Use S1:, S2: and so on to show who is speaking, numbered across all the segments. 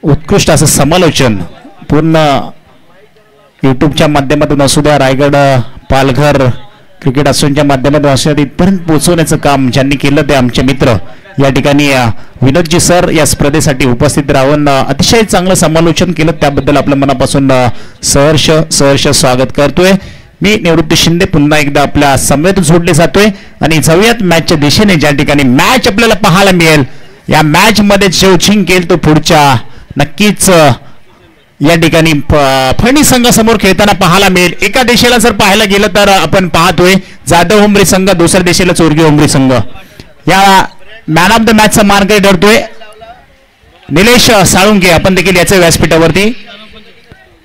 S1: उत्कृष्ट असं समालोचन पूर्ण यूट्यूबच्या माध्यमातून असू द्या, रायगड पालघर क्रिकेट असोसिएशनच्या माध्यमातून असू द्या, इथपर्यंत पोहोचवण्याचं काम ज्यांनी केलं ते आमचे मित्र या ठिकाणी विनोदजी सर या स्पर्धेसाठी उपस्थित राहून अतिशय चांगलं समालोचन केलं, त्याबद्दल आपल्या मनापासून सहर्ष स्वागत करतोय. मी निवृत्ती शिंदे पुन्हा एकदा आपल्या समवेत जोडले जातोय आणि जाऊयात मॅचच्या दिशेने. ज्या ठिकाणी मॅच आपल्याला पाहायला मिळेल, या मॅच मध्ये जो जिंकेल तो पुढच्या नक्कीच या ठिकाणी फणी संघासमोर खेळताना पाहायला मिळेल. एका दिशेला जर पाहायला गेलं तर आपण पाहतोय जाधव हुंबरी संघ, दुसऱ्या दिशेला चोरगे हुंबरी संघ. या मॅन ऑफ द मॅचचा मानकरी ठरतोय निलेश साळुंके. आपण देखील याच्या व्यासपीठावरती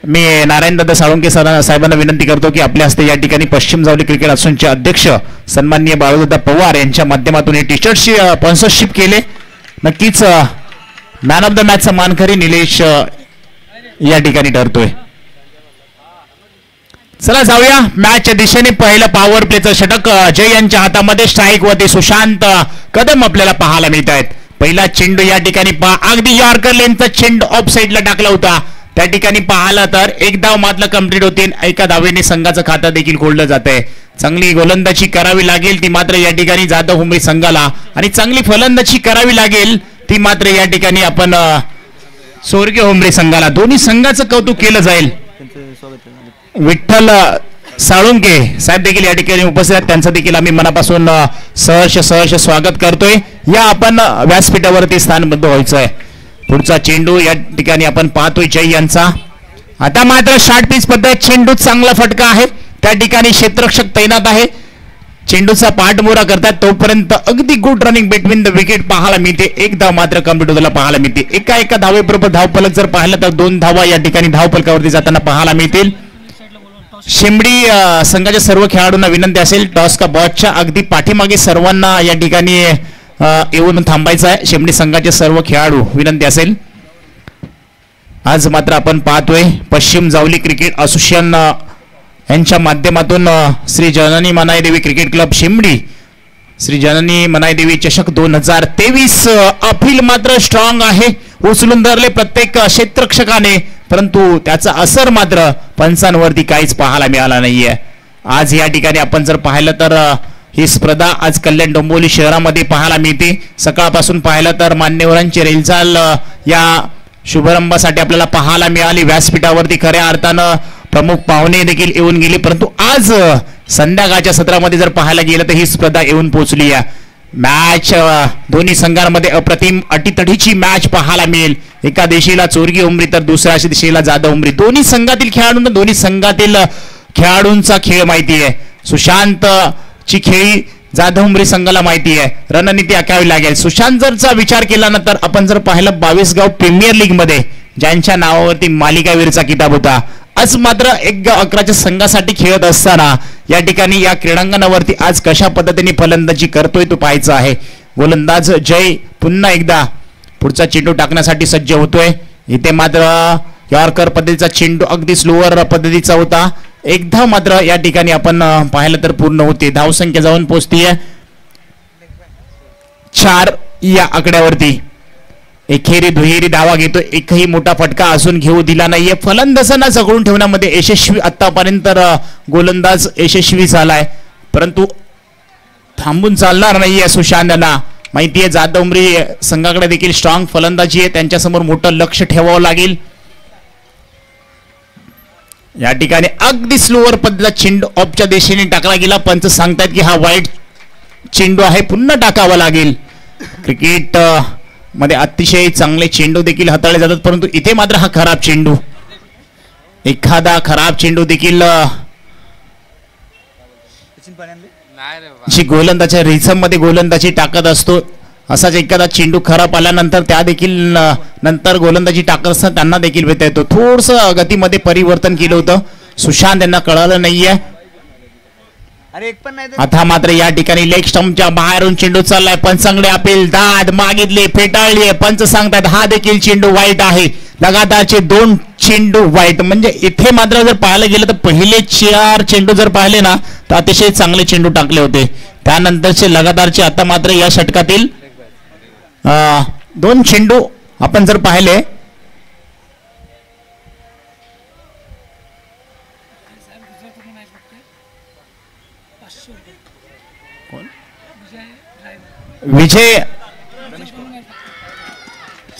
S1: मी नारायणदादा साळुंके साहेबांना विनंती करतो की आपल्या हस्ते या ठिकाणी पश्चिम जावली क्रिकेट असोसिएशनचे अध्यक्ष सन्माननीय बाळूदादा पवार यांच्या माध्यमातून हे टी शर्टची स्पॉन्सरशिप केले. नक्कीच मॅन ऑफ द मॅचचा मानकरी निलेश या ठिकाणी ठरतोय. चला जाऊया मॅचच्या दिशेने. पहिलं पॉवर प्लेचं षटक जय यांच्या हातामध्ये, स्ट्राईक वरती सुशांत कदम आपल्याला पाहायला मिळत आहेत. पहिला चेंडू या ठिकाणी अगदी यॉर्कर लेनचा चेंडू ऑफ साइडला टाकला होता, त्या ठिकाणी पाहिला तर एक धाव मात्र कंप्लीट होतील. एका धावेने संघाचं खातं देखील खोललं जात आहे. चांगली गोलंदाजी करावी लागेल ती मात्र या ठिकाणी जाधव हुंबरी संघाला, आणि चांगली फलंदाजी करावी लागेल ती मात्र या ठिकाणी आपण चोरगे हुंबरी संघाला. दोन्ही संघाचं कौतुक केलं जाईल. विठ्ठल साळुंके साहेब देखील या ठिकाणी उपस्थित आहेत, त्यांचं देखील आम्ही मनापासून सहर्ष स्वागत करतोय. या आपण व्यासपीठावरती स्थानबद्ध व्हायचं आहे. पुढचा चेंडू या ठिकाणी आपण पाहतोय जय यांचा. आता मात्र शॉर्ट पिच पद्धत, चेंडू चांगला फटका आहे, त्या ठिकाणी क्षेत्ररक्षक तैनात आहे, चेंडूचा पाठमोरा करतात तोपर्यंत अगदी good running between the wicket पाहायला मिळते. एक धाव मात्र कंप्लीट होताना पाहायला मिळते. एका धावेबरोबर धावफलक जर पाहिलं तर 2 धावा या ठिकाणी धावफलकावरती जाताना पाहायला मिळतील. शिमडी संघाच्या सर्व खेळाडूंना विनंती असेल टॉस का बॉचच्या अगदी पाठीमागे सर्वांना या ठिकाणी येऊन थांबायचं आहे. शिमडी संघाचे सर्व खेळाडू विनंती असेल. आज मात्र आपण पाहतोय पश्चिम जावली क्रिकेट असोसिएशन यांच्या माध्यमातून श्री जननी मनाई देवी क्रिकेट क्लब शिमडी श्री जननी मनाई देवी चषक 2023 अपील मात्र स्ट्रॉंग आहे. उचलून धरले प्रत्येक क्षेत्ररक्षकाने, परंतु त्याचा असर मात्र पंचांवरती काहीच पाहायला मिळाला नाहीये. आज या ठिकाणी आपण जर पाहिलं तर ही स्पर्धा आज कल्याण डोंबिवली शहरामध्ये पाहायला मिळते. सकाळपासून पाहिलं तर मान्यवरांची रेलचाल या शुभारंभासाठी आपल्याला पाहायला मिळाली. व्यासपीठावरती खऱ्या अर्थानं प्रमुख पाहुणे देखील येऊन गेले, परंतु आज संध्याकाळच्या सत्रामध्ये जर पाहायला गेलं तर ही स्पर्धा येऊन पोहोचली आहे. मॅच दोन्ही संघांमध्ये अप्रतिम अटीतटीची मॅच पाहायला मिळेल. एका दिशेला चोरगी हुंबरी तर दुसऱ्या दिशेला जाधव हुंबरी. दोन्ही संघातील खेळाडूंना दोन्ही संघातील खेळाडूंचा खेळ माहिती आहे. सुशांत ची खेळी जाधव हुंबरी संघाला माहिती आहे, रणनीती आखावी लागेल. सुशांत जरचा विचार केला ना तर आपण जर पाहिलं 22 गाव प्रीमियर लीग मध्ये ज्यांच्या नावावरती मालिकावीरचा किताब होता, आज मात्र 1-11च्या संघासाठी खेळत असताना या ठिकाणी या क्रीडांगणावरती आज कशा पद्धतीने फलंदाजी करतोय तो पाहायचं आहे. गोलंदाज जय पुन्हा एकदा पुढचा चेंडू टाकण्यासाठी सज्ज होतोय. इथे मात्र यॉर्कर पद्धतीचा चेंडू अगदी स्लोअर पद्धतीचा होता. एक धाव मात्र या ठिकाणी आपण पाहिलं तर पूर्ण होते. धावसंख्या जाऊन पोहोचतीये 4 या आकड्यावरती. एकेरी दुहेरी धावा घेतो, एकही मोठा फटका अजून घेऊ दिला नाहीये. फलंदाजांना जगळून ठेवण्यामध्ये यशस्वी आतापर्यंत गोलंदाज यशस्वी झालाय, परंतु थांबून चालणार नाहीये. सुशांतला माहितीये जाधव हुंबरी संघाकडे देखील स्ट्रॉंग फलंदाजी आहे, त्यांच्यासमोर मोठं लक्ष ठेवावं लागेल. या ठिकाणी अगदी स्लोअर पद्धतीचा चेंडू ऑफच्या दिशेने टाकला गेला. पंच सांगतायत की हा वाईट चेंडू आहे, पुन्हा टाकावा लागेल. क्रिकेट मध्ये अतिशय चांगले चेंडू देखील हाताळले जातात, परंतु इथे मात्र हा खराब चेंडू, एखादा खराब चेंडू देखील जी गोलंदाजच्या रिझम मध्ये गोलंदाजी टाकत असतो, असाच एखादा चेंडू खराब आल्यानंतर त्या देखील नंतर गोलंदाजी टाकत असताना त्यांना देखील भेटता येतो. थोडस गतीमध्ये परिवर्तन केलं होतं, सुशांत यांना कळालं नाहीये. आता मात्र या ठिकाणी लेग स्टंपच्या बाहेरून चेंडू चाललाय. पंचांकडे अपील, दाद मागितले, फेटाळली. पंच सांगतात हा देखील चेंडू वाईट आहे. लगातारचे 2 चेंडू वाईट. म्हणजे इथे मात्र जर पाहायला गेलं तर पहिले 4 चेंडू जर पाहिले ना तर अतिशय चांगले चेंडू टाकले होते. त्यानंतरचे लगातारचे आता मात्र या षटकातील 2 चेंडू आपण जर पाहिले विजय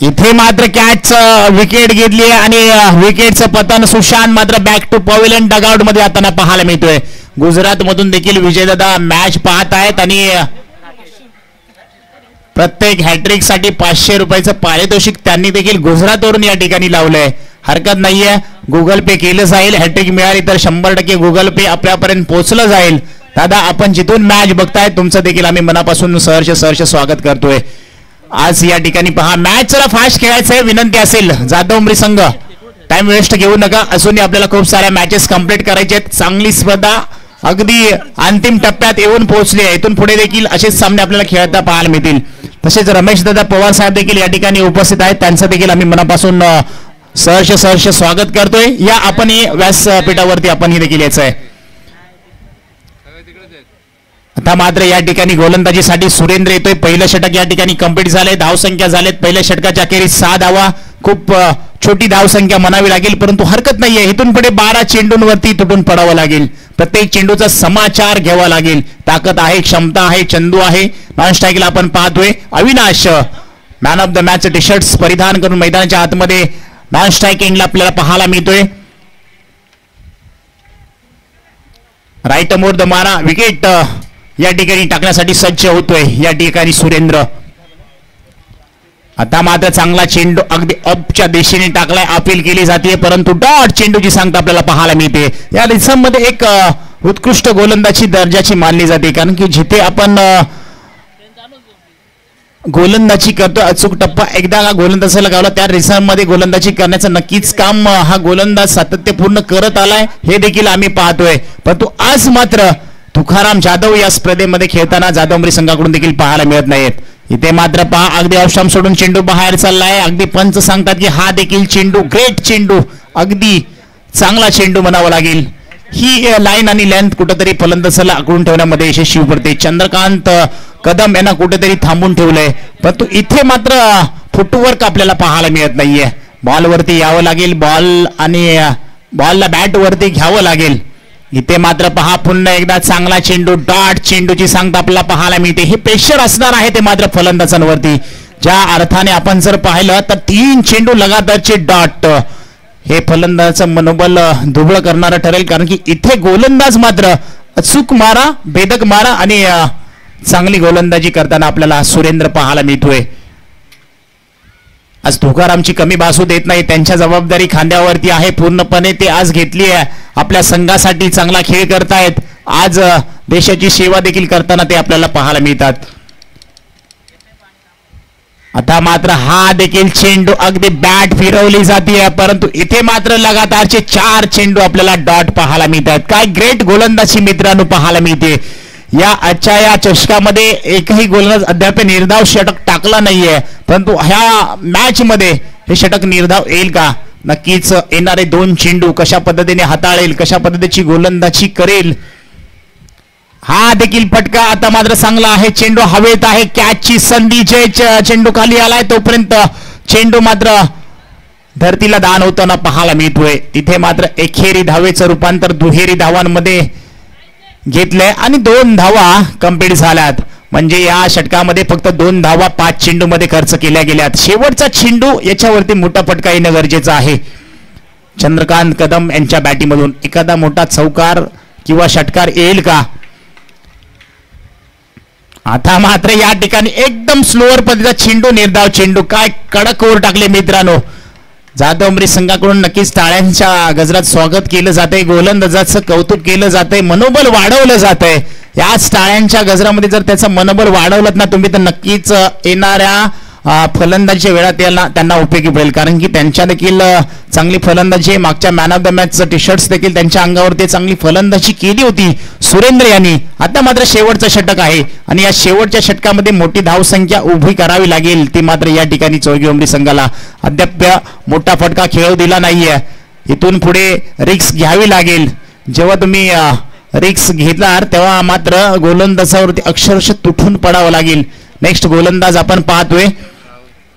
S1: इथे मात्र कॅच विकेट घेतली आणि विकेटचं पतन सुशांत मात्र बॅक टू पवेलियन डगआउट मध्ये आता पाहायला मिळतोय. गुजरात मधून देखील विजयदादा मॅच पाहत आहेत आणि प्रत्येक हॅट्रिक साठी 500 रुपयाचं पारितोषिक त्यांनी देखील गुजरातवरून या ठिकाणी लावलंय. हरकत नाहीये, गुगल पे केलं जाईल. हॅट्रिक मिळाली तर 100% गुगल पे आपल्यापर्यंत पोहोचलं जाईल. दादा आपण जिथून मॅच बघताय तुमचं देखील आम्ही मनापासून सहर्ष स्वागत करतोय. आज या ठिकाणी पहा मॅच जरा फास्ट खेळायचं आहे, विनंती असेल. जाधव उमरी संघ टाइम वेस्ट घेऊ नका. अजूनही आपल्याला खूप साऱ्या मॅचेस कंप्लीट करायचे आहेत. चांगली स्पर्धा अगदी अंतिम टप्प्यात येऊन पोहोचली आहे. इथून पुढे देखील असेच सामने आपल्याला खेळता पाहायला मिळतील. तसेच रमेश दादा पवार साहेब देखील या ठिकाणी उपस्थित आहेत. त्यांचं देखील आम्ही मनापासून सहर्ष स्वागत करतोय. या आपण व्यासपीठावरती आपण ही देखील यायचं आहे. आता मात्र या ठिकाणी गोलंदाजीसाठी सुरेंद्र येतोय. पहिलं षटक या ठिकाणी कंप्लीट झालंय. धावसंख्या झालेत पहिल्या षटकाच्या अखेरीस 6 धावा. खूप छोटी धावसंख्या म्हणावी लागेल, परंतु हरकत नाहीये. इथून पुढे 12 चेंडूंवरती तुटून पडावं लागेल. प्रत्येक चेंडूचा समाचार घ्यावा लागेल. ताकद आहे, क्षमता आहे, चंदू आहे. नॉन स्ट्राईकला आपण पाहतोय Avinash man of the match T shirts परिधान करून मैदानाच्या आतमध्ये नॉन स्ट्रायकिंगला आपल्याला पाहायला मिळतोय. राईट मोर द मारा विकेट या ठिकाणी टाकण्यासाठी सज्ज होतोय या ठिकाणी सुरेंद्र. आता मात्र चांगला चेंडू अगदी अपच्या दिशेने टाकलाय. अपील केली जाते, परंतु डॉट चेंडूची सांगता आपल्याला पाहायला मिळते. या रिसममध्ये एक उत्कृष्ट गोलंदाजी दर्जाची मानली जाते, कारण की जिथे आपण गोलंदाजी करतो अचूक टप्पा एकदा गोलंदाजाला गावला त्या रिसममध्ये गोलंदाजी करण्याचं नक्कीच काम हा गोलंदाज सातत्यपूर्ण करत आलाय, हे देखील आम्ही पाहतोय. परंतु आज मात्र तुकाराम जाधव या स्पर्धेमध्ये खेळताना जाधव उमरी संघाकडून देखील पाहायला मिळत नाहीत. इथे मात्र पहा अगदी ऑफस्टंप सोडून चेंडू बाहेर चाललाय. अगदी पंच सांगतात की हा देखील चेंडू ग्रेट चेंडू, अगदी चांगला चेंडू म्हणावा लागेल. ही लाईन आणि लेंथ कुठेतरी फलंदाजाला आकडून ठेवण्यामध्ये यशस्वी पडते. चंद्रकांत कदम यांना कुठेतरी थांबून ठेवलंय, परंतु इथे मात्र फुटवर्क आपल्याला पाहायला मिळत नाहीये. बॉलवरती यावं लागेल, बॉल आणि बॉलला बॅट वरती घ्यावं लागेल. इथे मात्र पहा पुन्हा एकदा चांगला चेंडू, डॉट चेंडूची सांगता आपल्याला पाहायला मिळते. हे प्रेशर असणार आहे ते मात्र फलंदाजांवरती. ज्या अर्थाने आपण जर पाहिलं तर 3 चेंडू लगातारचे डॉट हे फलंदाजाचं मनोबल दुबळं करणारं ठरेल, कारण की इथे गोलंदाज मात्र अचूक मारा, भेदक मारा आणि चांगली गोलंदाजी करताना आपल्याला सुरेंद्र पाहायला मिळतोय. आज तुकारामची कमी भासू देत नाही. त्यांच्या जबाबदारी खांद्यावरती आहे पूर्णपणे. ते आज घेतली आहे, आपल्या संघासाठी चांगला खेळ करतायत. आज देशाची सेवा देखील करताना ते आपल्याला पाहायला मिळतात. आता मात्र हा देखील चेंडू अगदी बॅट फिरवली जाते, परंतु इथे मात्र लगातारचे 4 चेंडू आपल्याला डॉट पाहायला मिळतात. काय ग्रेट गोलंदाजी मित्रांनो पाहायला मिळते. या आजच्या या चषकामध्ये एकही गोलंदाज अद्याप निर्धाव षटक टाकला नाहीये, परंतु ह्या मॅच मध्ये हे षटक निर्धाव येईल का? नक्कीच येणारे 2 चेंडू कशा पद्धतीने हाताळेल, कशा पद्धतीची गोलंदाजी करेल. हा देखील फटका आता मात्र चांगला आहे. चेंडू हवेत आहे, कॅचची संधी. जे चेंडू खाली आलाय तोपर्यंत चेंडू मात्र धरतीला दान होताना पाहायला मिळतोय. तिथे मात्र एकेरी धावेचं रूपांतर दुहेरी धावांमध्ये घेतलंय आणि 2 धावा कंप्लीट झाल्यात. म्हणजे या षटकामध्ये फक्त 2 धावा 5 चेंडू मध्ये खर्च केल्या गेल्यात. शेवटचा चेंडू याच्यावरती मोठा फटका येणं गरजेचं आहे. चंद्रकांत कदम यांच्या बॅटिंगमधून एखादा मोठा चौकार किंवा षटकार येईल का? आता मात्र या ठिकाणी एकदम स्लोअर पद्धतीचा चेंडू, निर्धाव चेंडू. काय कडक ओव्हर टाकले मित्रांनो. जाधव उमरी संघाकडून नक्कीच टाळ्यांच्या गजरात स्वागत केलं जातंय. गोलंदाजाचं कौतुक केलं जातंय, मनोबल वाढवलं जातंय. याच टाळ्यांच्या गजरामध्ये जर त्याचं मनोबल वाढवलं ना तुम्ही तर नक्कीच येणाऱ्या फलंदाजीच्या वेळात त्यांना उपयोगी पडेल, कारण की त्यांच्या देखील चांगली फलंदाजी. मागच्या man of the match T shirts देखील त्यांच्या अंगावरती चांगली फलंदाजी केली होती सुरेंद्र यांनी. आता मात्र शेवटचं षटक आहे आणि या शेवटच्या षटकामध्ये मोठी धावसंख्या उभी करावी लागेल. ती मात्र या ठिकाणी चौघी उमरी संघाला अद्याप मोठा फटका खेळू दिला नाहीये. इथून पुढे रिक्स घ्यावी लागेल. जेव्हा तुम्ही रिक्स घेतला तेव्हा मात्र गोलंदाजावरती अक्षरशः तुटून पडावं लागेल. नेक्स्ट गोलंदाज आपण पाहतोय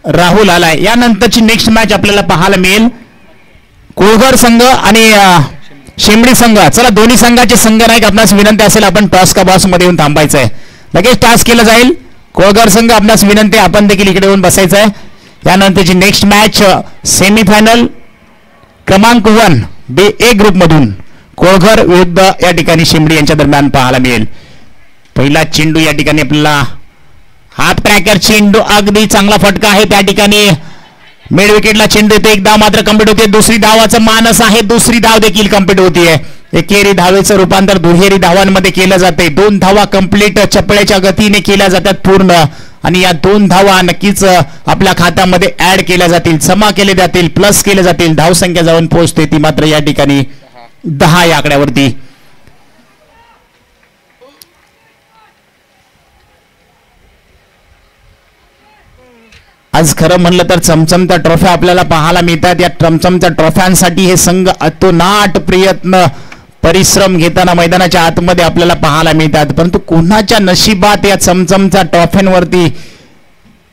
S1: राहुल आलाय. यानंतरची नेक्स्ट मॅच आपल्याला पाहायला मिळेल कोळघर संघ आणि शेंबडी संघ. चला दोन्ही संघाचे संघ नायक आपणास विनंती असेल आपण टॉस का बॉस मध्ये येऊन थांबायचं आहे. लगेच टॉस केलं जाईल. कोळगर संघ आपणास विनंती, आपण देखील इकडे येऊन बसायचं आहे. यानंतरची नेक्स्ट मॅच सेमीफायनल क्रमांक 1 B ग्रुप मधून कोळघर विरुद्ध या ठिकाणी शिमडी यांच्या दरम्यान पाहायला मिळेल. पहिला चेंडू या ठिकाणी आपल्याला हाफ ट्रॅकर चेंडू, अगदी चांगला फटका आहे त्या ठिकाणी. मिड विकेटला चेंडू येतो, एक धाव मात्र कंप्लीट होते. दुसरी धावाचं मानस आहे, दुसरी धाव देखील कंप्लीट होतीये. एकेरी धावेचं रूपांतर दुहेरी धावांमध्ये केलं जाते. 2 धावा कंप्लीट चपळ्याच्या गतीने केल्या जातात पूर्ण, आणि या 2 धावा नक्कीच आपल्या खात्यामध्ये ऍड केल्या जातील, जमा केले जातील, प्लस केले जातील. धावसंख्या जाऊन पोहोचते ती मात्र या ठिकाणी 10 या आकड्यावरती. आज खरं म्हणलं तर चमचमत्या ट्रॉफ्या आपल्याला पाहायला मिळतात. या चमचमत्या ट्रॉफ्यांसाठी हे संघ अतोनाट प्रयत्न परिश्रम घेताना मैदानाच्या आतमध्ये आपल्याला पाहायला मिळतात. परंतु कोणाच्या नशिबात या चमचमच्या ट्रॉफ्यांवरती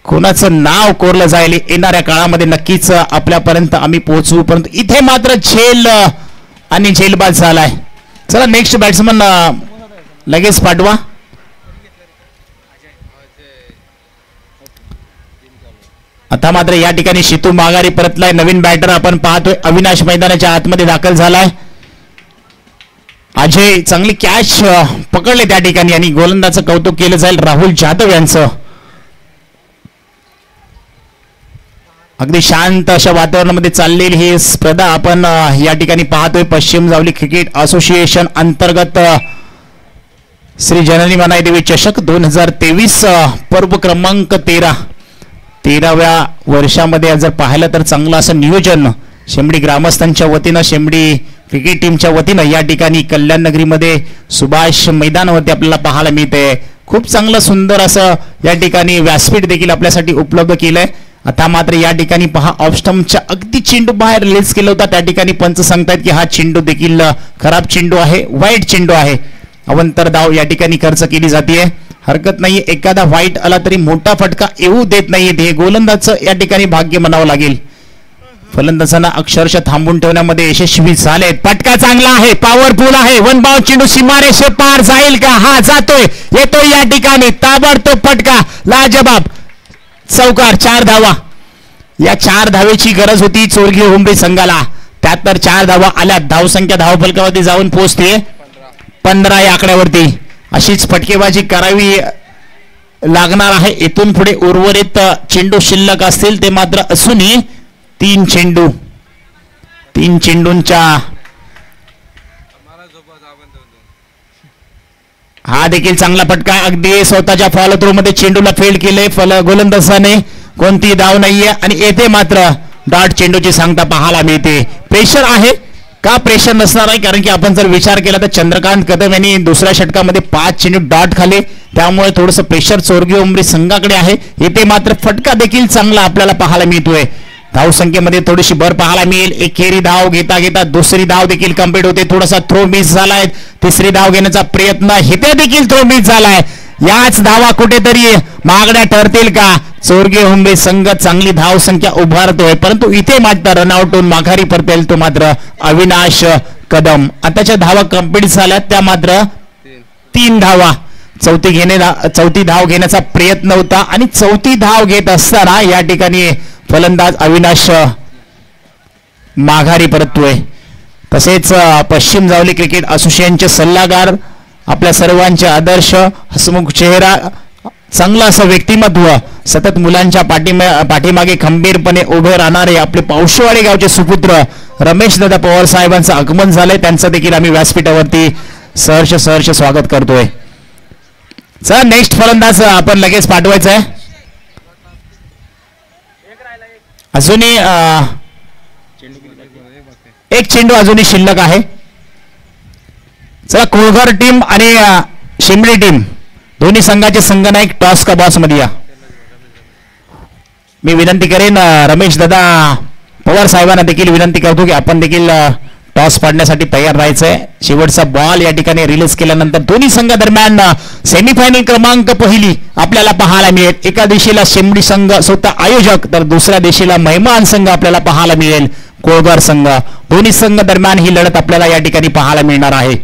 S1: कोणाचं नाव कोरलं जाईल येणाऱ्या काळामध्ये नक्कीच आपल्यापर्यंत आम्ही पोहोचू. परंतु इथे मात्र झेल आणि झेलबाज झालाय. चला नेक्स्ट बॅट्समन लगेच पाठवा. आता मात्र या ठिकाणी शितू माघारी परतलाय. नवीन बॅटर आपण पाहतोय अविनाश मैदानाच्या आतमध्ये दाखल झालाय. अजय चांगली कॅच पकडले त्या ठिकाणी, आणि गोलंदाजाचं कौतुक केलं जाईल राहुल जाधव यांचं. अगदी शांत अशा वातावरणामध्ये चाललेली ही स्पर्धा आपण या ठिकाणी पाहतोय. पश्चिम जावली क्रिकेट असोसिएशन अंतर्गत श्री जननी मानाई देवी चषक 2023 पर्व क्रमांक 13व्या वर्षामध्ये जर पाहिलं तर चांगलं असं नियोजन शेंबडी ग्रामस्थांच्या वतीनं, शेंबडी क्रिकेट टीमच्या वतीनं या ठिकाणी कल्याण नगरीमध्ये सुभाष मैदानावरती आपल्याला पाहायला मिळते. खूप चांगलं सुंदर असं या ठिकाणी व्यासपीठ देखील आपल्यासाठी उपलब्ध केलंय. आता मात्र या ठिकाणी पहा ऑफस्टम्पच्या अगदी चेंडू बाहेर रिलीज केला होता. त्या ठिकाणी पंच सांगतायत की हा चेंडू देखील खराब चेंडू आहे, वाईट चेंडू आहे. अवंतर धाव या ठिकाणी खर्च केली जाते. हरकत नाही, एखादा वाईट आला तरी मोठा फटका येऊ देत नाहीये. हे गोलंदाजचं या ठिकाणी भाग्य म्हणावं लागेल. फलंदाजांना अक्षरशः थांबून ठेवण्यामध्ये यशस्वी झालेत. फटका चांगला आहे, पॉवरफुल आहे. 1 बाउंड चेंडू सीमारेषे पार जाईल का? हा जातोय, येतोय या ठिकाणी. ताबडतोब फटका, लाजबाब चौकार. 4 धावा. या 4 धावेची गरज होती चोरगी हुंबरी संघाला. त्यात तर 4 धावा आल्या. धावसंख्या धावफलकावरती जाऊन पोहोचते 15 या आकड्यावरती. अशीच फटकेबाजी करावी लागणार आहे. इथून पुढे उर्वरित चेंडू शिल्लक असतील ते मात्र असूनही 3 चेंडूंच्या हा देखील चांगला फटका. अगदी स्वतःच्या फॉलो थ्रो मध्ये चेंडूला फेल्ड केले गोलंदाजाने. कोणती धाव नाहीये, आणि येथे मात्र डॉट चेंडूची सांगता पाहायला मिळते. प्रेशर आहे का? प्रेशर नसणार आहे, कारण की आपण जर विचार केला तर चंद्रकांत कदम यांनी दुसऱ्या षटकामध्ये 5 चेंडू डॉट खाले. त्यामुळे थोडंसं प्रेशर चोरगी उमरी संघाकडे आहे. येथे मात्र फटका देखील चांगला आपल्याला पाहायला मिळतोय. धावसंख्येमध्ये थोडीशी भर पाहायला मिळेल. एकेरी धाव घेता घेता दुसरी धाव देखील कंप्लीट होते. थोडासा थ्रो मिस झालाय. तिसरी धाव घेण्याचा प्रयत्न, इथे देखील थ्रो मिस झालाय. याच धावा कुठेतरी महागड्या ठरतील का? चोरगे हुंबे संघ चांगली धावसंख्या उभारतोय, परंतु इथे मात्र रनआउट होऊन माघारी परतेल तो मात्र अविनाश कदम. आताच्या धावा कंप्लीट झाल्या, त्या मात्र 3 धावा. चौथी धाव घेण्याचा प्रयत्न होता, आणि चौथी धाव घेत असताना या ठिकाणी फलंदाज अविनाश माघारी परततोय. तसेच पश्चिम जावली क्रिकेट असोसिएशनचे सल्लागार, आपल्या सर्वांचे आदर्श, हसमुख चेहरा, चांगलं असं व्यक्तिमत्व, सतत मुलांच्या पाठीमागे खंबीरपणे उभे राहणारे आपले पावशेवाडी गावचे सुपुत्र रमेश दादा पवार साहेबांचं आगमन झालंय. त्यांचं देखील आम्ही व्यासपीठावरती सहर्ष स्वागत करतोय. चला नेक्स्ट फलंदाज आपण लगेच पाठवायचं आहे. अजूनही एक चेंडू अजूनही शिल्लक आहे. चला कोळघर टीम आणि शिमडी टीम दोन्ही संघाचे संघनायक टॉस का बॉस मध्ये या. मी विनंती करेन रमेश दादा पवार साहेबांना देखील विनंती करतो की आपण देखील टॉस पाडण्यासाठी तयार राहायचंय. शेवटचा बॉल या ठिकाणी रिलीज केल्यानंतर दोन्ही संघादरम्यान सेमीफायनल क्रमांक 1 आपल्याला पाहायला मिळेल. एका दिशेला शिमडी संघ स्वतः आयोजक, तर दुसऱ्या दिशेला मेहमान संघ आपल्याला पाहायला मिळेल कोळघर संघ. दोन्ही संघ दरम्यान ही लढत आपल्याला या ठिकाणी पाहायला मिळणार आहे.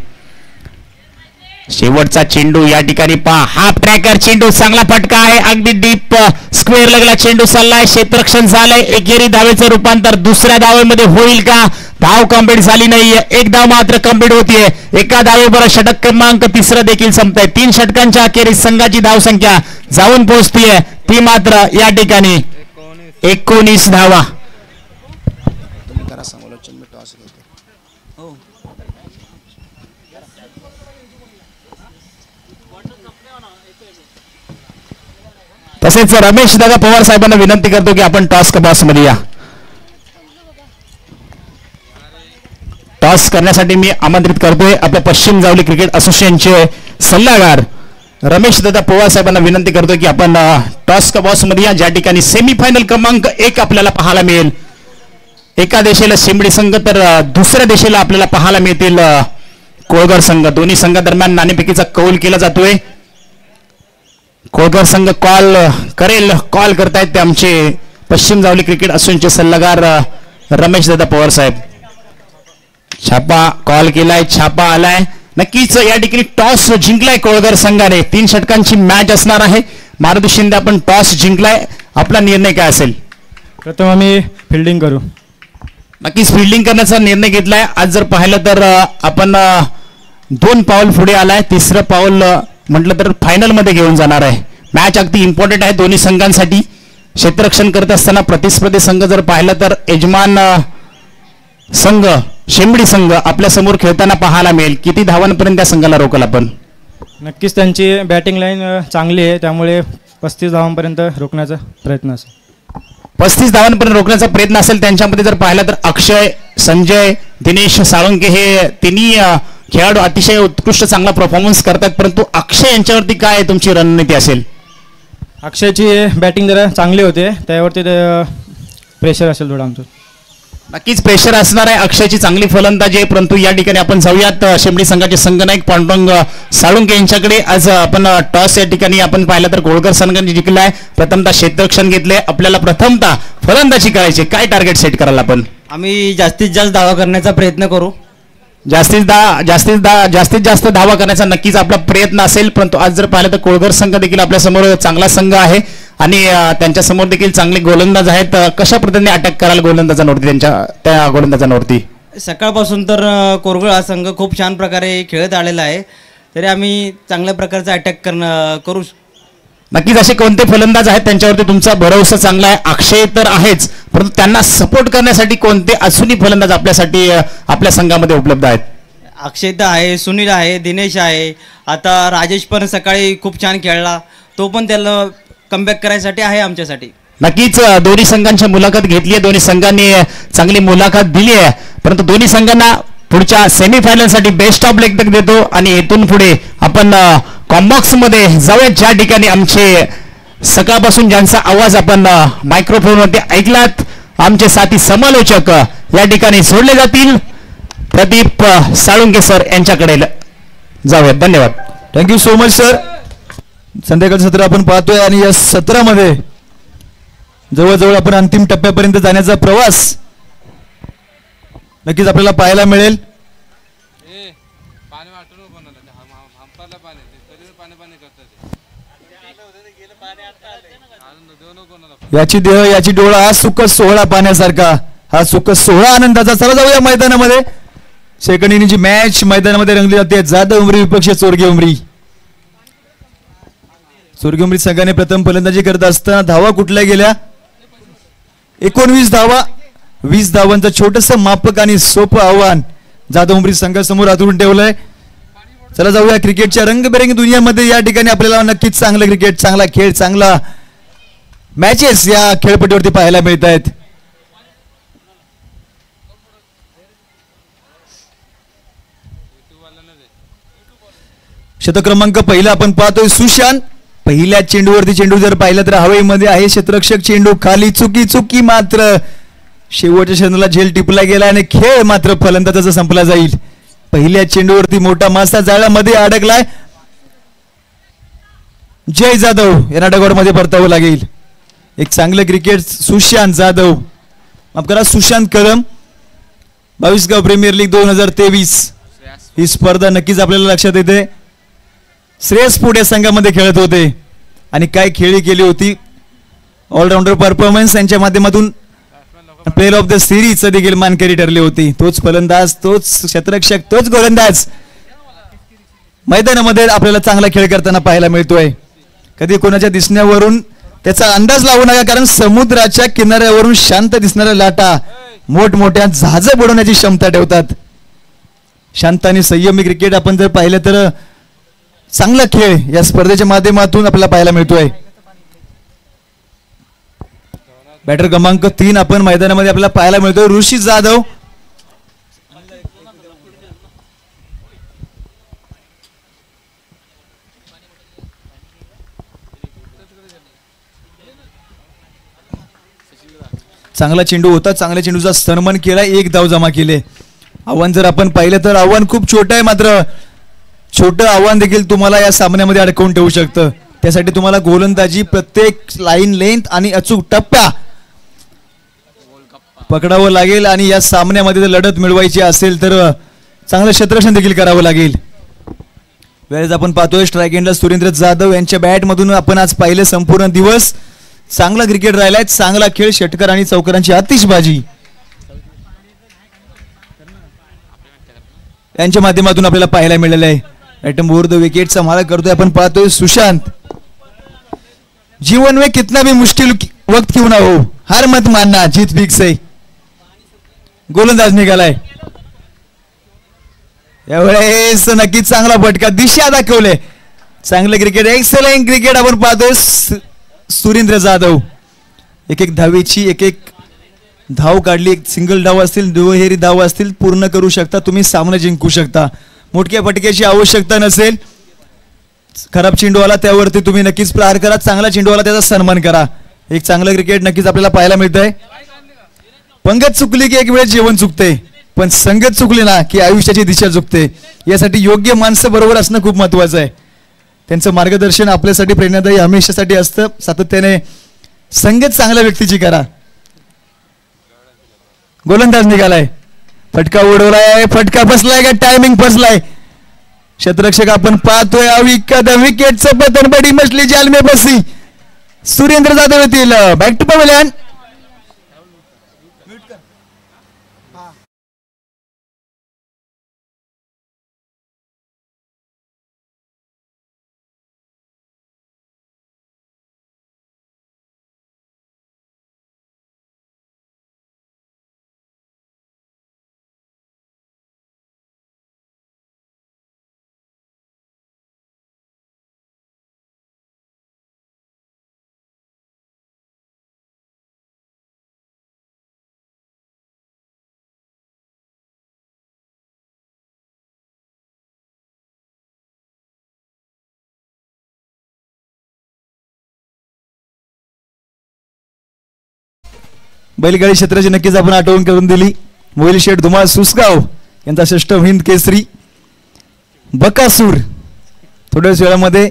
S1: शेवटचा चेंडू या ठिकाणी पहा, हाफ ट्रॅकर चेंडू, चांगला फटका आहे, अगदी डीप स्क्वेअर लगला चेंडू चाललाय, क्षेत्ररक्षण झालंय, एकेरी धावेचं रूपांतर दुसऱ्या धावेमध्ये होईल का? धाव कंप्लीट झाली नाहीये, एक धाव मात्र कंप्लीट होतीये, एका धावेवर षटक क्रमांक तिसरं देखील संपतंय. 3 षटकांच्या अखेरीस संघाची धावसंख्या जाऊन पोहोचतीये ती मात्र या ठिकाणी 19 धावा. तसेच रमेश दादा पवार साहेबांना विनंती करतो की आपण टॉस बॉक्स मध्ये या. टॉस करण्यासाठी मी आमंत्रित करतोय आपल्या पश्चिम जावली क्रिकेट असोसिएशनचे सल्लागार रमेश दादा पवार साहेबांना विनंती करतोय की आपण टॉस बॉक्स मध्ये या, ज्या ठिकाणी सेमीफायनल क्रमांक 1 आपल्याला पाहायला मिळेल. एका देशाला शेंबडी संघ तर दुसऱ्या देशाला आपल्याला पाहायला मिळतील कोळगर संघ. दोन्ही संघादरम्यान नाणेफेकीचा कौल केला जातोय. कोळगर संघ कॉल करतायत ते आमचे पश्चिम जावली क्रिकेट असोसिएशनचे सल्लागार रमेश दादा पवार साहेब. छापा कॉल केलाय, छापा आलाय. नक्कीच या ठिकाणी टॉस जिंकलाय कोळगर संघाने. 3 षटकांची मॅच असणार आहे. मारुती शिंदे आपण टॉस जिंकलाय, आपला निर्णय काय असेल?
S2: प्रथम आम्ही फिल्डिंग करू.
S1: नक्कीच फिल्डिंग करण्याचा निर्णय घेतलाय. आज जर पाहिलं तर आपण 2 पाऊल पुढे आलाय. 3रं पाऊल म्हटलं तर फायनल मध्ये घेऊन जाणार आहे. मॅच अगदी इम्पॉर्टंट आहे दोन्ही संघांसाठी. क्षेत्ररक्षण करत असताना प्रतिस्पर्धी संघ जर पाहिलं तर यजमान संघ शेंबडी संघ आपल्या समोर खेळताना पाहायला मिळेल. किती धावांपर्यंत त्या संघाला रोकल आपण?
S2: नक्कीच त्यांची बॅटिंग लाईन चांगली आहे, त्यामुळे 35 धावांपर्यंत रोखण्याचा प्रयत्न असेल.
S1: 35 धावांपर्यंत रोखण्याचा प्रयत्न असेल. त्यांच्यामध्ये जर पाहिलं तर अक्षय, संजय, दिनेश साळुंके हे तिन्ही खेळाडू अतिशय उत्कृष्ट चांगला परफॉर्मन्स करतात. परंतु अक्षय यांच्यावरती काय तुमची रणनीती असेल?
S2: अक्षयची बॅटिंग जरा चांगली होते, त्यावरती प्रेशर असेल थोडं आमचं.
S1: नक्कीच प्रेशर असणार आहे. अक्षयची चांगली फलंदाजी आहे. परंतु या ठिकाणी आपण जाऊयात शेंबडी संघाचे संघनायक पांडुरंग साळुंके यांच्याकडे. आज आपण टॉस या ठिकाणी आपण पाहिलं तर कोळगर संघाने जिंकलाय. प्रथमतः क्षेत्ररक्षण घेतले. आपल्याला प्रथमतः फलंदाजी करायची, काय टार्गेट सेट कराल आपण?
S3: आम्ही जास्तीत जास्त धावा करण्याचा प्रयत्न करू.
S1: जास्तीत जास्त धावा करण्याचा नक्कीच आपला प्रयत्न असेल. परंतु आज जर पाहिलं तर कोळगर संघ देखील आपल्या समोर चांगला संघ आहे आणि त्यांच्या समोर देखील चांगले गोलंदाज आहेत. कशा पद्धतीने अटॅक कराल गोलंदाजांवरती, त्या गोलंदाजांवरती?
S3: सकाळपासून तर कोरगळ हा संघ खूप छान प्रकारे खेळत आलेला आहे, तरी आम्ही चांगल्या प्रकारचा अटॅक करू.
S1: नक्कीच असे कोणते फलंदाज आहेत त्यांच्यावरती तुमचा भरोसा चांगला आहे? अक्षय तर आहेच, परंतु त्यांना सपोर्ट करण्यासाठी कोणते अजूनही फलंदाज आपल्यासाठी आपल्या संघामध्ये उपलब्ध आहेत?
S3: अक्षय तर आहे, सुनील आहे, दिनेश आहे. आता राजेश पण सकाळी खूप छान खेळला, तो पण त्याला कमबॅक करायसाठी आहे आमच्यासाठी.
S1: नक्कीच दोन्ही संघांची मुलाखत घेतली आहे. दोन्ही संघांनी चांगली मुलाखत दिली आहे. परंतु दोन्ही संघांना पुढच्या सेमीफायनलसाठी बेस्ट ऑफ लक देतो आणि इथून पुढे आपण कॉम्बॉक्स मध्ये जाऊयात, ज्या ठिकाणी आमचे सकाळपासून ज्यांचा आवाज आपण मायक्रोफोनवरती ऐकलात आमचे साथी समालोचक या ठिकाणी सोडले जातील. प्रदीप साळुंके सर यांच्याकडे जाऊयात. धन्यवाद.
S4: Thank you so much sir. संध्याकाळचं सत्र आपण पाहतोय आणि या सत्रामध्ये जवळजवळ आपण अंतिम टप्प्यापर्यंत जाण्याचा प्रवास नक्कीच आपल्याला पाहायला मिळेल. याची देह याची डोळा, हा सुख सोहळा पाहण्यासारखा, हा सुख सोहळा आनंदाचा. चला जाऊया मैदानामध्ये. सेकंड इनिंगची मॅच मैदानामध्ये रंगली जाते. जाधव उमरी विपक्ष चोरगे उमरी. चोरगे उमरी संघाने प्रथम फलंदाजी करत असताना धावा कुठल्या गेल्या? 19 धावा. 20 धावांचं छोटस मापक आणि सोपं आव्हान जाधव उमरी संघासमोर आतरून ठेवलंय. चला जाऊया क्रिकेटच्या रंगबेरंगी दुनियामध्ये. या ठिकाणी आपल्याला नक्कीच चांगलं क्रिकेट, चांगला खेळ, चांगला मॅचेस या खेळपट्टीवरती पाहायला मिळत आहेत. शतक क्रमांक पहिला आपण पाहतोय सुशांत. पहिल्या चेंडूवरती चेंडू जर पाहिला तर हवेमध्ये आहे क्षेत्ररक्षक. चेंडू खाली, चुकी मात्र शेवटच्या चेंडूला झेल टिपला गेला आणि खेळ मात्र फलंदाजाचा संपला जाईल. पहिल्या चेंडूवरती मोठा मासा जाळ्यामध्ये अडकलाय. जय जाधव यांना डगॉडमध्ये परतावं लागेल. एक चांगलं क्रिकेट सुशांत जाधव, माफ करा सुशांत कदम. 22 गाव प्रीमियर लीग 2023 ही स्पर्धा नक्कीच आपल्याला लक्षात येते. श्रेयस पुढे संघामध्ये खेळत होते आणि काय खेळी केली होती. ऑलराऊंडर परफॉर्मन्स यांच्या माध्यमातून प्लेयर ऑफ द सिरीज देखील मानकरी ठरली होती. तोच फलंदाज, तोच क्षेत्ररक्षक, तोच गोलंदाज मैदानामध्ये आपल्याला चांगला खेळ करताना पाहायला मिळतोय. कधी कोणाच्या दिसण्यावरून त्याचा अंदाज लावू नका, कारण समुद्राच्या किनाऱ्यावरून शांत दिसणाऱ्या लाटा मोठमोठ्या जहाज बुडवण्याची क्षमता ठेवतात. शांत आणि संयमी क्रिकेट आपण जर पाहिलं तर चांगला खेळ या स्पर्धेच्या माध्यमातून आपल्याला पाहायला मिळतोय. बॅटर क्रमांक 3 आपण मैदानामध्ये आपल्याला पाहायला मिळतोय ऋषी जाधव. चांगला चेंडू होता, चांगल्या चेंडूचा सन्मान केला, 1 धाव जमा केले. आव्हान जर आपण पाहिलं तर आव्हान खूप छोटं आहे, मात्र छोटं आव्हान देखील तुम्हाला या सामन्यामध्ये अडकवून ठेवू शकतं. त्यासाठी तुम्हाला गोलंदाजी, प्रत्येक लाईन लेंथ आणि अचूक टप्पा पकडावं लागेल आणि या सामन्यामध्ये जर लढत मिळवायची असेल तर चांगलं क्षेत्ररक्षण देखील करावं लागेल. वेळेस आपण पाहतोय स्ट्राईक एंडला सुरेंद्र जाधव यांच्या बॅटमधून आपण आज पाहिलं संपूर्ण दिवस चांगला क्रिकेट राहिलाय, चांगला खेळ, षटकार आणि चौकारांची आतिषबाजी यांच्या माध्यमातून आपल्याला पाहायला मिळालेलं आहे. ॲटम ओव्हर द विकेटचा मारा करतोय आपण पाहतोय सुशांत. जीवन में कितना भी मुश्किल वक्त क्यों ना हो, हार मत मानना, जीत फिक्स है. गोलंदाज निघालाय यावेळेस, नक्कीच चांगला फटका, दिशा दाखवले, चांगलं क्रिकेट, एक्सलेंट क्रिकेट आपण पाहतोय. सुरेंद्र जाधव एक धावेची एक धाव काढली, एक सिंगल धाव असतील, दुहेरी धाव असतील, पूर्ण करू शकता तुम्ही, सामना जिंकू शकता. मोठ्या फटक्याची आवश्यकता नसेल. खराब चेंडू आला त्यावरती तुम्ही नक्कीच प्रहार करा, चांगला चेंडू आला त्याचा सन्मान करा. एक चांगलं क्रिकेट नक्कीच आपल्याला पाहायला मिळतंय. पंगत चुकली की एक वेळ जीवन चुकते, पण संगत चुकली ना की आयुष्याची दिशा चुकते. यासाठी योग्य माणसं बरोबर असणं खूप महत्वाचं आहे. त्यांचं मार्गदर्शन आपल्यासाठी प्रेरणादायी हमेशासाठी असतं. सातत्याने संगत चांगल्या व्यक्तीची करा. गोलंदाज निघालाय, फटका उडवलाय, फटका फसलाय का टायमिंग फसलाय. क्षेत्ररक्षक आपण पाहतोय, अवी कदम, विकेटचं पतन, बडी मछली जाल में बसी. सुरेंद्र जाधव येतील बॅक टू पवेलियन. बैलगाडी क्षेत्राची नक्कीच आपण आठवण करून दिली. मोहिल शेठ धुमाळ सुसगाव यांचा 6ष्ठ हिंद केसरी बकासूर. थोड्याच वेळामध्ये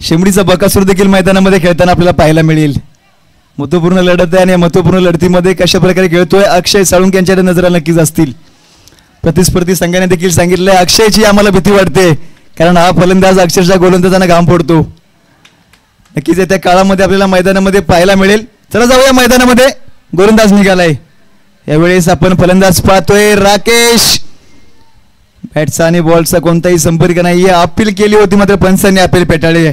S4: शेमडीचा बकासूर देखील मैदानामध्ये खेळताना आपल्याला पाहायला मिळेल. महत्वपूर्ण लढत आहे आणि या महत्वपूर्ण लढतीमध्ये कशा प्रकारे खेळतोय अक्षय साळुंके यांच्या नजरा नक्कीच असतील. प्रतिस्पर्धी संघाने देखील सांगितलंय अक्षयची आम्हाला भीती वाटते, कारण हा फलंदाज अक्षरशः गोलंदाजांना घाम फोडतो. नक्कीच येत्या काळामध्ये आपल्याला मैदानामध्ये पाहायला मिळेल. चला जाऊया मैदानामध्ये. गोलंदाज निघालाय यावेळेस आपण फलंदाज पाहतोय राकेश. बॅटचा आणि बॉलचा कोणताही संपर्क नाही. अपील केली होती मात्र पंचांनी अपील पेटाळली.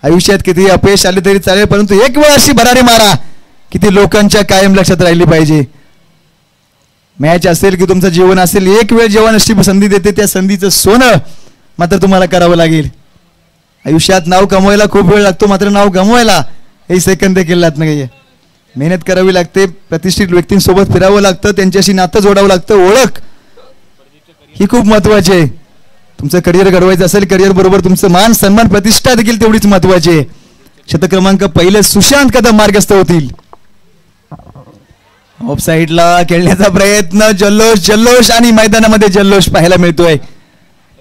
S4: आयुष्यात किती अपयश आले तरी चालेल, परंतु एक वेळ अशी भरारी मारा किती लोकांच्या कायम लक्षात राहिली पाहिजे. मॅच असेल की तुमचं जीवन असेल, एक वेळ जेव्हा नशीब संधी देते त्या संधीचं सोनं मात्र तुम्हाला करावं लागेल. आयुष्यात नाव कमवायला खूप वेळ लागतो, मात्र नाव गमवायला हे सेकंद देखील लागत नाहीये. मेहनत करावी लागते, प्रतिष्ठित व्यक्तींसोबत फिरावं लागतं, त्यांच्याशी नातं जोडावं लागतं. ओळख ही खूप महत्वाची आहे. तुमचं करिअर घडवायचं असेल, करिअर बरोबर तुमचं मान सन्मान प्रतिष्ठा देखील तेवढीच महत्वाची आहे. शतक क्रमांक 1 सुशांत कदम मार्गस्थ होतील. ऑफ साईडला खेळण्याचा प्रयत्न, जल्लोष आणि मैदानामध्ये जल्लोष पाहायला मिळतोय.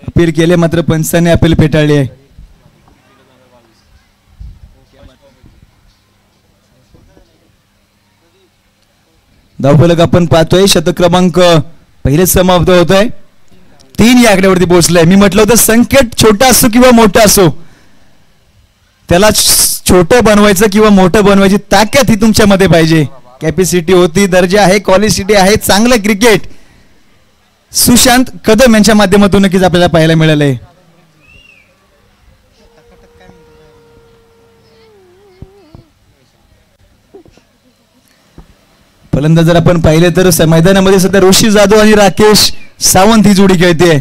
S4: अपील केले मात्र पंचांनी अपील फेटाळली आहे. धावफलक आपण पाहतोय शतक क्रमांक 1 समाप्त होतोय. 3 या आकड्यावरती पोहोचलाय. मी म्हटलं होतं संकेत छोटा असो किंवा मोठा असो, त्याला छोटं बनवायचं किंवा मोठं बनवायची ताकद ही तुमच्यामध्ये पाहिजे. कॅपॅसिटी होती, दर्जा आहे, क्वालिटी आहे, चांगलं क्रिकेट सुशांत कदम यांच्या माध्यमातून नक्कीच आपल्याला पाहायला मिळालंय. फलंदाज जर आपण पाहिले तर मैदानामध्ये सध्या ऋषी जाधव आणि राकेश सावंत ही जोडी खेळते.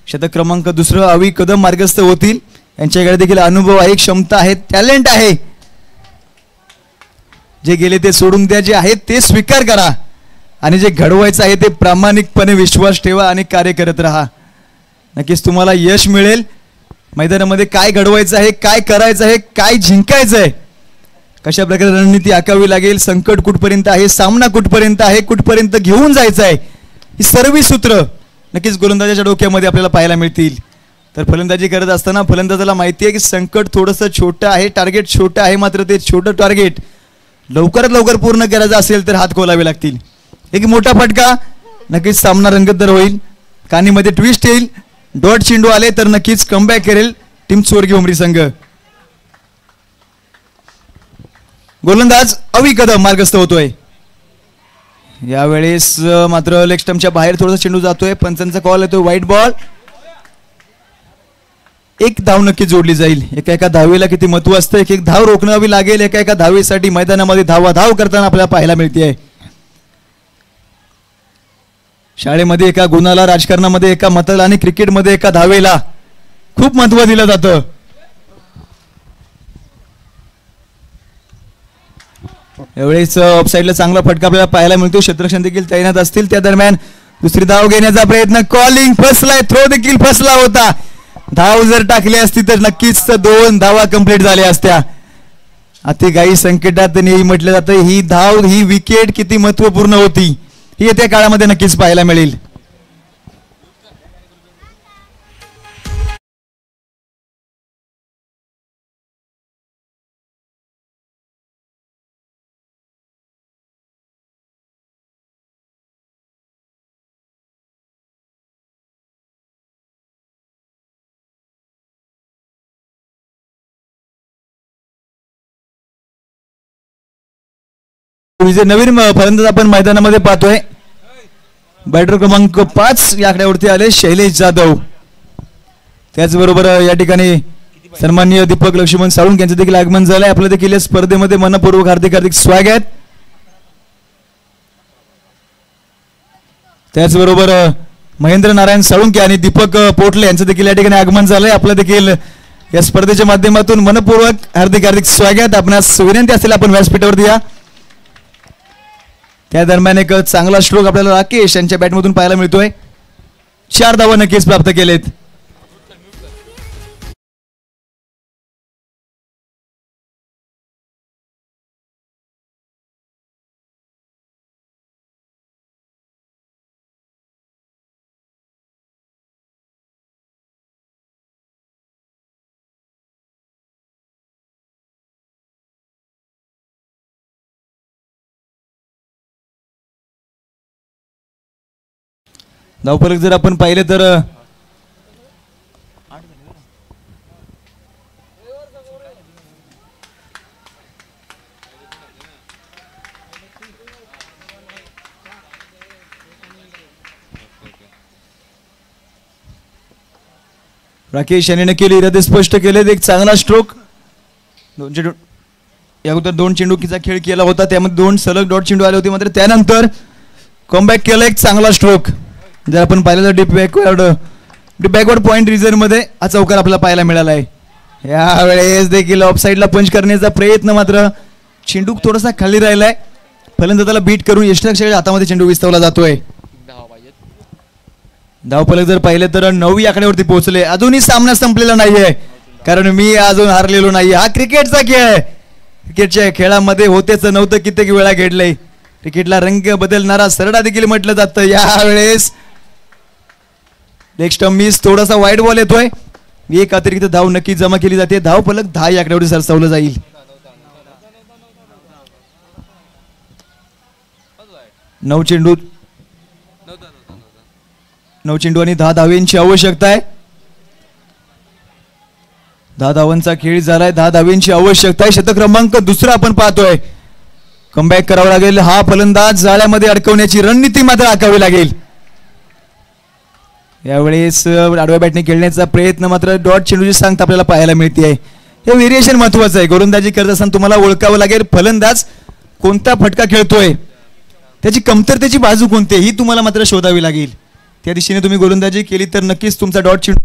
S4: शतक क्रमांक 2 अवी कदम मार्गस्थ होतील. यांच्याकडे देखील अनुभव आहे, क्षमता आहे, टॅलेंट आहे. जे गेले ते सोडून द्या, जे आहे ते स्वीकार करा आणि जे घडवायचं आहे ते प्रामाणिकपणे विश्वास ठेवा आणि कार्य करत राहा. नक्कीच तुम्हाला यश मिळेल. मैदानामध्ये काय घडवायचं आहे, काय करायचं आहे, काय जिंकायचं आहे, कशा प्रकारे रणनीती आखावी लागेल, संकट कुठपर्यंत आहे, सामना कुठपर्यंत आहे, कुठपर्यंत घेऊन जायचं आहे, ही सर्व सूत्र नक्कीच गोलंदाजाच्या डोक्यामध्ये आपल्याला पाहायला मिळतील. तर फलंदाजी करत असताना फलंदाजाला माहिती आहे की संकट थोडंसं छोटं आहे, टार्गेट छोटं आहे, मात्र ते छोटं टार्गेट लवकरात लवकर पूर्ण करायचं असेल तर हात खोलावे लागतील. एक मोठा फटका, नक्कीच सामना रंगतदार होईल, कानीमध्ये ट्विस्ट येईल, डॉट चेंडू आले तर नक्कीच कमबॅक करेल टीम स्वर्गीय उमरी संघ. गोलंदाज अवी कदम मार्गस्थ होतोय. यावेळेस मात्र लेग स्टंपच्या बाहेर थोडासा चेंडू जातोय. पंचांचा कॉल येतोय, व्हाईट बॉल. एक धाव नक्की जोडली जाईल. एका एका धावेला किती महत्व असतं, एक एक धाव रोखणावी लागेल. एका एका धावेसाठी मैदानामध्ये धाव करताना आपल्याला पाहायला मिळते. शाळेमध्ये एका गुणाला, राजकारणामध्ये एका मताला आणि क्रिकेटमध्ये एका धावेला खूप महत्व दिलं जातं. यावेळेस ऑफसाईडला चांगला फटका आपल्याला पाहायला मिळतो. क्षेत्ररक्षण देखील तैनात असतील. त्या दरम्यान दुसरी धाव घेण्याचा प्रयत्न, कॉलिंग फसलाय, थ्रो देखील फसला होता. धाव जर टाकली असती तर नक्कीच 2 धावा कंप्लीट झाल्या असत्या. अति काही संकटात म्हटलं जातं ही धाव, ही विकेट किती महत्वपूर्ण होती ही येत्या काळामध्ये नक्कीच पाहायला मिळेल. नवीन फलंदाज आपण मैदानामध्ये पाहतोय. बॅटर क्रमांक 5 या आकड्यावरती आले शैलेश जाधव. त्याचबरोबर या ठिकाणी सन्माननीय दीपक लक्ष्मण साळुंके यांचं देखील आगमन झालंय. आपलं देखील या स्पर्धेमध्ये मनपूर्वक हार्दिक स्वागत. त्याचबरोबर महेंद्र नारायण साळुंके आणि दीपक पोटले यांचं देखील या ठिकाणी आगमन झालंय. आपलं देखील या स्पर्धेच्या माध्यमातून मनपूर्वक हार्दिक स्वागत. आपणास विनंती असेल आपण व्यासपीठावरती या. त्या दरम्यान एक चांगला स्ट्रोक आपल्याला राकेश यांच्या बॅटमधून पाहायला मिळतोय. 4 धावा नक्कीच प्राप्त केलेत. धावफलक जर आपण पाहिले तर राकेश यांनी केली, इरादे स्पष्ट केले. एक चांगला स्ट्रोक. 2 चेंडू या अगोदर 2 चेंडूचा खेळ केला होता, त्यामध्ये 2 सलग डॉट चेंडू आले होते. मात्र त्यानंतर कमबॅक केला, एक चांगला स्ट्रोक. जर आपण पाहिलं तर डीप बॅकवर्ड पॉइंट रिझर्व मध्ये हा चौकार आपल्याला पाहायला मिळाला आहे. यावेळेस देखील ऑफ साईडला पंच करण्याचा प्रयत्न, मात्र चेंडू थोडासा खाली राहिलाय. फलंदाजाला बीट करून यष्टीरक्षकाच्या हातामध्ये चेंडू विस्तवला जातोय. धावफलक जर पाहिलं तर 9 आकड्यावरती पोहोचले. अजूनही सामना संपलेला नाहीये, कारण मी अजून हारलेलो नाही. हा क्रिकेटचा खेळ आहे. क्रिकेटच्या खेळामध्ये होतेच नव्हतं कित्येक वेळा घडलंय. क्रिकेटला रंग बदलणारा सरडा देखील म्हटलं जातं. यावेळेस लेग स्टंप मिस, थोडासा वाईट बॉल येतोय. एक अतिरिक्त धाव नक्की जमा केली जाते. धाव फलक 10 आकड्यावरती सरसावलं जाईल. 9 चेंडू आणि 10 धावेंची आवश्यकता आहे. 10 धावांचा खेळ झालाय. 10 धावांची आवश्यकता आहे. शतक क्रमांक दुसरा आपण पाहतोय. कमबॅक करावं लागेल. हा फलंदाज जाळ्यामध्ये अडकवण्याची रणनीती मात्र आखावी लागेल. यावेळेस आडव्या बॅटने खेळण्याचा प्रयत्न मात्र डॉट चेंडूची सांगता आपल्याला पाहायला मिळते. हे व्हेरिएशन महत्वाचं आहे. गोलंदाजी करत असताना तुम्हाला ओळखावं लागेल फलंदाज कोणता फटका खेळतोय, त्याची कमतरतेची बाजू कोणती ही तुम्हाला मात्र शोधावी लागेल. त्या दिशेने तुम्ही गोलंदाजी केली तर नक्कीच तुमचा डॉट चेंडू.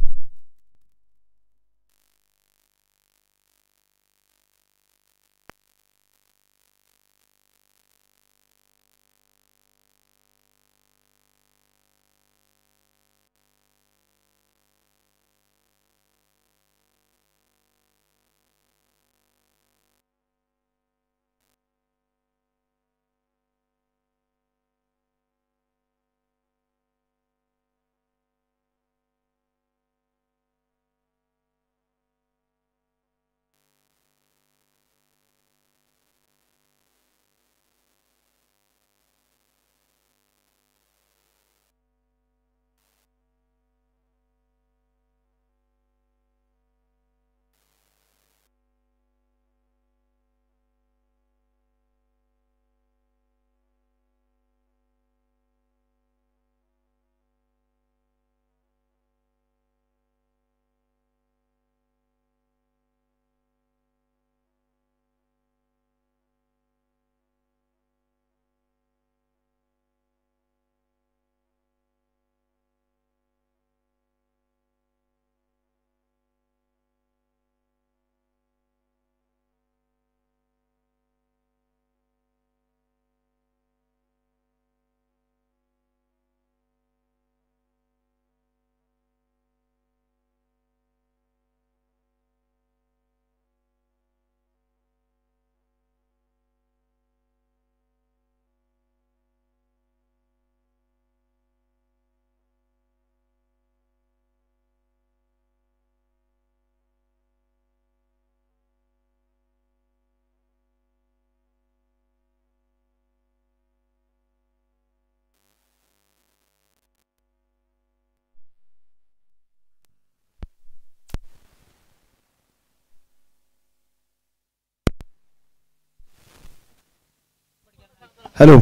S4: हॅलो,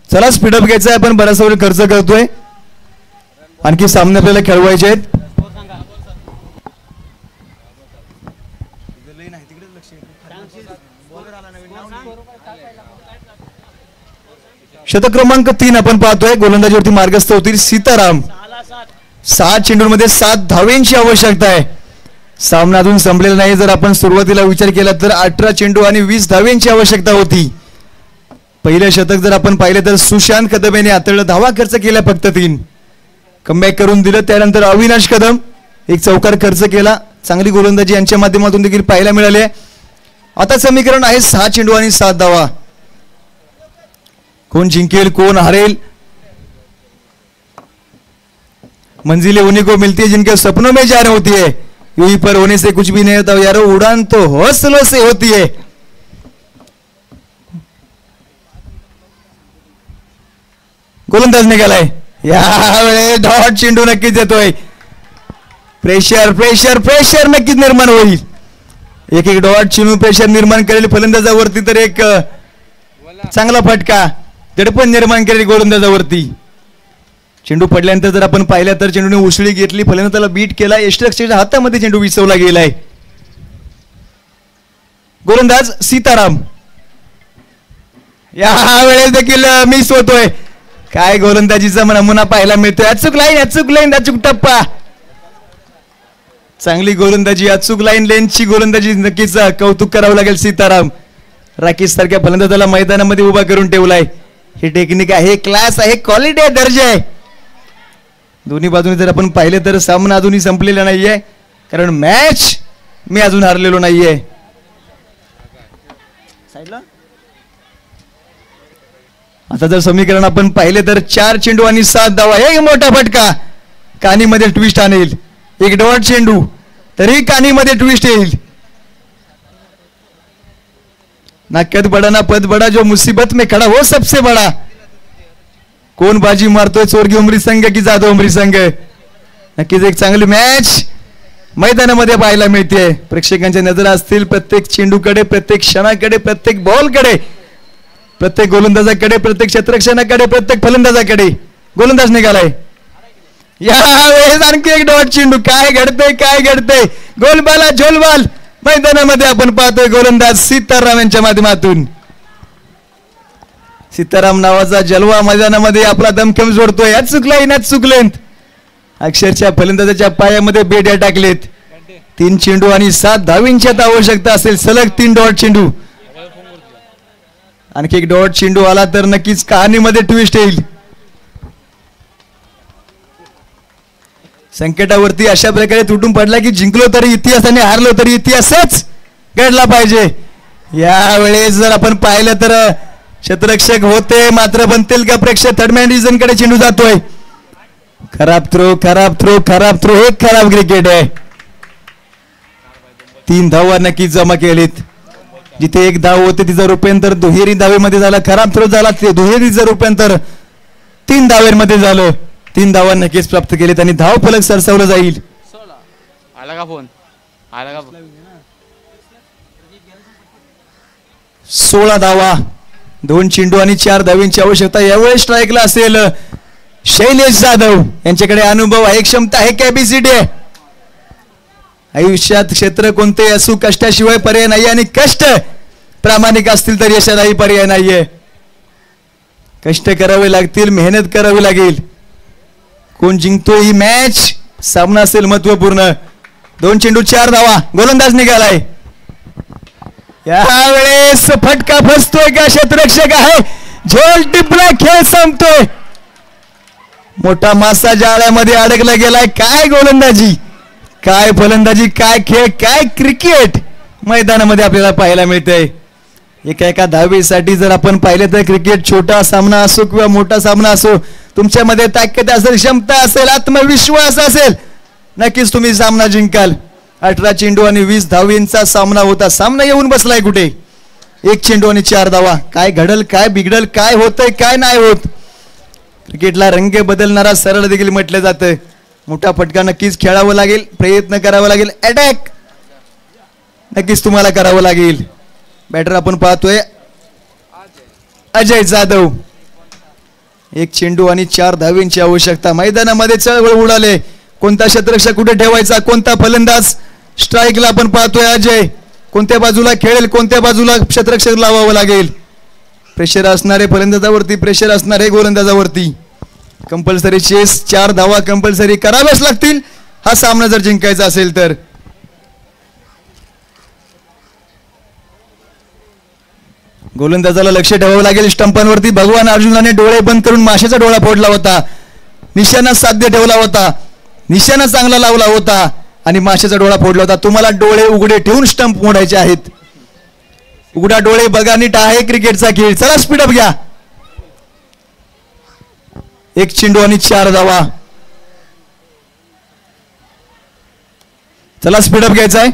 S4: चला स्पीडअप घ्यायचा आहे. आपण बराचसा वेळ खर्च करतोय. आणखी सामने आपल्याला खेळवायचे आहेत. शतक क्रमांक 3 आपण पाहतोय. गोलंदाजीवरती मार्गस्थ होतील सीताराम. 7 चेंडूंमध्ये 7 धावेंची आवश्यकता आहे. सामना अजून संपलेला नाही. जर आपण सुरुवातीला विचार केला तर 18 चेंडू आणि 20 धावेंची आवश्यकता होती. पहिलं शतक जर आपण पाहिलं तर सुशांत कदम याने हाताळलं. धावा खर्च केला फक्त 3. कमबॅक करून दिलं. त्यानंतर अविनाश कदम एक चौकार खर्च केला. चांगली गोलंदाजी यांच्या माध्यमातून देखील पाहायला मिळाली. आता समीकरण आहे 6 चेंडू आणि 7 धावा. कोण जिंकेल कोण हारेल. मंजिलें उन्हीं को मिलती है जिनके सपनों में जान होती है. यूं पर होने से कुछ भी नहीं होता यारो, उड़ान तो हौसलों से होती है. गोलंदाज निघालाय. यावेळेस डॉट चेंडू नक्कीच येतोय. प्रेशर प्रेशर प्रेशर नक्कीच निर्माण होईल. एक एक डॉट चेंडू प्रेशर निर्माण करेल फलंदाजावरती. तर एक चांगला फटका दडपण निर्माण करेल गोलंदाजावरती. चेंडू पडल्यानंतर जर आपण पाहिलं तर चेंडूने उसळी घेतली. फलंदाजाला बीट केला. यष्टरक्षकाच्या हातामध्ये चेंडू विसवला गेलाय. गोलंदाज सीताराम यावेळेस देखील मिस होतोय. काय गोलंदाजीचा नमुना पाहायला मिळतोय. अचूक लाईन अचूक टप्पा. चांगली गोलंदाजी. अचूक लेनची गोलंदाजी. नक्कीच कौतुक करावं लागेल सीताराम. राकेश सारख्या फलंदाजाला मैदानामध्ये उभा करून ठेवलाय. हे टेक्निक आहे, क्लास आहे, क्वालिटी आहे, दर्जा आहे. दोन्ही बाजूने जर आपण पाहिलं तर सामना अजूनही संपलेला नाहीये. कारण मॅच मी अजून हारलेलो नाहीये. आता जर समीकरण आपण पाहिले तर 4 चेंडू आणि 7 धावा. एक मोठा फटका कानीमध्ये ट्विस्ट आणेल. एक डॉट चेंडू तरी कानीमध्ये ट्विस्ट येईल. ना कद बडा ना पद बडा, जो मुसीबत में खड़ा वो सबसे बड़ा. कोण बाजी मारतोय, चोरगी उमरी संघ की जाधव उमरी संघ. नक्कीच एक चांगली मॅच मैदानामध्ये पाहायला मिळते. प्रेक्षकांच्या नजरा असतील प्रत्येक चेंडूकडे, प्रत्येक क्षणाकडे, प्रत्येक बॉलकडे, प्रत्येक गोलंदाजाकडे, प्रत्येक क्षेत्ररक्षणाकडे, प्रत्येक फलंदाजाकडे. गोलंदाज निघालाय यावेळेस. आणखी एक डॉट चेंडू. काय घडतंय, काय घडतंय? गोलबाला झोलबाल मैदानामध्ये आपण पाहतोय. गोलंदाज सीताराम यांच्या माध्यमातून. सीताराम नावाचा जलवा मैदानामध्ये आपला दमखम जोडतोय. यात चुकला इनात चुकलेत. अक्षरशः फलंदाजाच्या पायामध्ये बेड्या टाकलेत. 3 चेंडू आणि 7 धावींची आता आवश्यकता असेल. सलग 3 डॉट चेंडू. आणखी एक डॉट चेंडू आला तर नक्कीच कहाणीमध्ये ट्विस्ट येईल. संकटावरती अशा प्रकारे तुटून पडला की जिंकलो तरी इतिहास आणि हारलो तरी इतिहासच घडला पाहिजे. यावेळेस जर आपण पाहिलं तर क्षेत्ररक्षक होते मात्र बनतील का प्रेक्षक? थर्ड मॅन डिव्हिजन कडे चेंडू जातोय. खराब थ्रो, खराब थ्रो, खराब थ्रो. हे खराब क्रिकेट आहे. 3 धावा नक्कीच जमा केलीत. जिथे 1 धाव होते तिचं रूपांतर दुहेरी धावेमध्ये झालं. खराब थ्रो झाला ते दुहेरीचं रूपांतर 3 धावेमध्ये झालं. 3 धावा नक्कीच प्राप्त केलेत आणि धाव फलक सरसावलं जाईल.
S5: आला का फोन? आला का?
S4: 16 धावा, 2 चेंडू आणि 4 धावींची आवश्यकता. यावेळेस स्ट्राईकला असेल शैलेश जाधव. यांच्याकडे अनुभव आहे, क्षमता आहे, कॅपॅसिटी आहे. आयुष्यात क्षेत्र कोणते असू कष्टाशिवाय पर्याय नाही आणि कष्ट प्रामाणिक असतील तर यशालाही पर्याय नाहीये. कष्ट करावे लागतील, मेहनत करावी लागेल. कोण जिंकतो ही मॅच? सामना असेल महत्वपूर्ण. 2 चेंडू 4 धावा. गोलंदाज निघालाय. यावेळेस फटका फसतोय का? क्षेत्ररक्षक आहे. झोल टिपला, खेळ संपतोय. मोठा मासा जाळ्यामध्ये अडकला गेलाय. काय गोलंदाजी, काय फलंदाजी, काय खेळ, काय क्रिकेट मैदानामध्ये आपल्याला पाहायला मिळतंय. एका धावेसाठी जर आपण पाहिलं तर क्रिकेट छोटा सामना असो किंवा मोठा सामना असो, तुमच्यामध्ये ताकद असेल, क्षमता असेल, आत्मविश्वास असेल, नक्कीच तुम्ही सामना जिंकाल. 18 चेंडू आणि 20 धावींचा सामना होता. सामना येऊन बसलाय कुठे? 1 चेंडू आणि 4 धावा. काय घडल, काय बिघडल, काय होतंय, काय नाही होत? क्रिकेटला रंग बदलणारा सरळ देखील म्हटलं जातं. मोठा फटका नक्कीच खेळावं लागेल, प्रयत्न करावा लागेल, अटॅक नक्कीच तुम्हाला करावं लागेल. बॅटर आपण पाहतोय अजय जाधव. 1 चेंडू आणि 4 धावींची आवश्यकता. मैदानामध्ये चळवळ उडाले. कोणता क्षेत्ररक्षक कुठे ठेवायचा, कोणता फलंदाज स्ट्राईकला आपण पाहतोय. अजय कोणत्या बाजूला खेळेल, कोणत्या बाजूला क्षेत्ररक्षक लावावं लागेल. प्रेशर असणारे फलंदाजावरती, प्रेशर असणारे गोलंदाजावरती. कंपल्सरी चेस 4 धावा कंपल्सरी कराव्याच लागतील हा सामना जर जिंकायचा असेल तर. गोलंदाजाला लक्ष ठेवावं लागेल. स्टंपांवरती भगवान अर्जुनाने डोळे बंद करून माशाचा डोळा फोडला होता. निशाणा साध्य ठेवला होता, निशाणा चांगला लावला होता आणि माशाचा डोळा फोडला होता. तुम्हाला डोळे उघडे ठेवून स्टंप मोडायचे आहेत. उघडा डोळे बघा, नीट आहे क्रिकेटचा खेळ. चला स्पीडअप घ्या. 1 चेंडू आणि 4 धावा. चला स्पीडअप घ्यायचा आहे.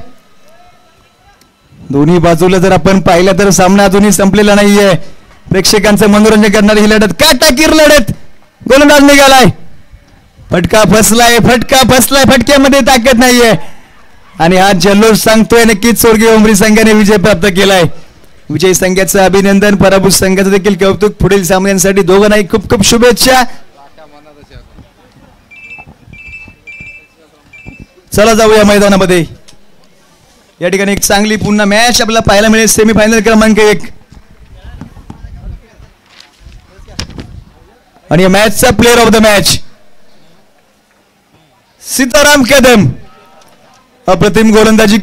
S4: दोन्ही बाजूला जर आपण पाहिलं तर सामना अजूनही संपलेला नाहीये. प्रेक्षकांचं मनोरंजन करणारी ही लढत, काटाकीर लढत. गोलंदाज निघालाय. फटका फसलाय, फटका फसलाय. फटक्यामध्ये ताकद नाहीये आणि हा जल्लोष सांगतोय नक्कीच स्वर्गीय उमरी संघाने विजय प्राप्त केलाय. विजय संघाचं अभिनंदन, पराभूत संघाचं देखील कौतुक. पुढील सामन्यांसाठी दोघांनाही खूप खूप शुभेच्छा. चला जाऊया मैदानामध्ये. या ठिकाणी एक चांगली पुन्हा मॅच आपल्याला पाहायला मिळेल. सेमीफायनल क्रमांक 1 आणि या मॅचचा player of the match Sitaram Kadam. अप्रतिम गोलंदाजी